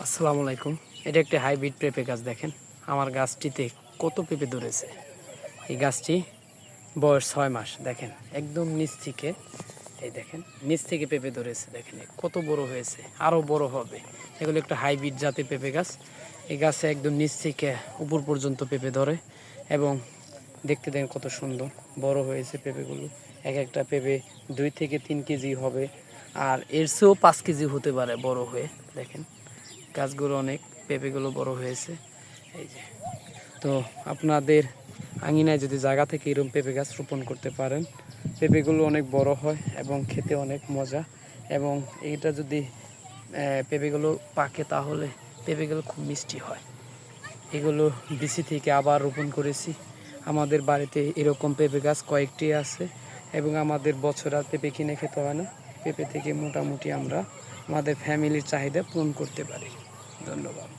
আসসালামু আলাইকুম। এটা একটি হাইব্রিড পেঁপে গাছ। দেখেন আমার গাছটিতে কত পেঁপে ধরেছে। এই গাছটি বয়স 6 মাস। দেখেন একদম নিচ থেকে, এই দেখেন নিচ থেকে পেঁপে ধরেছে। দেখেন কত বড় হয়েছে, আরও বড় হবে। এগুলো একটা হাইব্রিড জাতের পেঁপে গাছ। এই গাছে একদম নিচ থেকে উপর পর্যন্ত পেঁপে ধরে এবং দেখতে দেখেন কত সুন্দর বড় হয়েছে পেঁপেগুলো। এক একটা পেঁপে 2 থেকে 3 কেজি হবে, আর এর চেয়েও 5 কেজি হতে পারে বড় হয়ে। দেখেন গাছগুলো অনেক, পেঁপেগুলো বড় হয়েছে। এই যে, তো আপনাদের আঙিনায় যদি জায়গা থেকে এরকম পেঁপে গাছ রোপণ করতে পারেন, পেঁপেগুলো অনেক বড় হয় এবং খেতে অনেক মজা। এবং এইটা যদি পেঁপেগুলো পাকে তাহলে পেঁপেগুলো খুব মিষ্টি হয়। এগুলো বিচি থেকে আবার রোপণ করেছি। আমাদের বাড়িতে এরকম পেঁপে গাছ কয়েকটি আছে এবং আমাদের বছর আর পেঁপে কিনে খেতে হয় না। পেঁপে থেকে মোটামুটি আমরা আমাদের ফ্যামিলির চাহিদা পূরণ করতে পারি। ধন্যবাদ।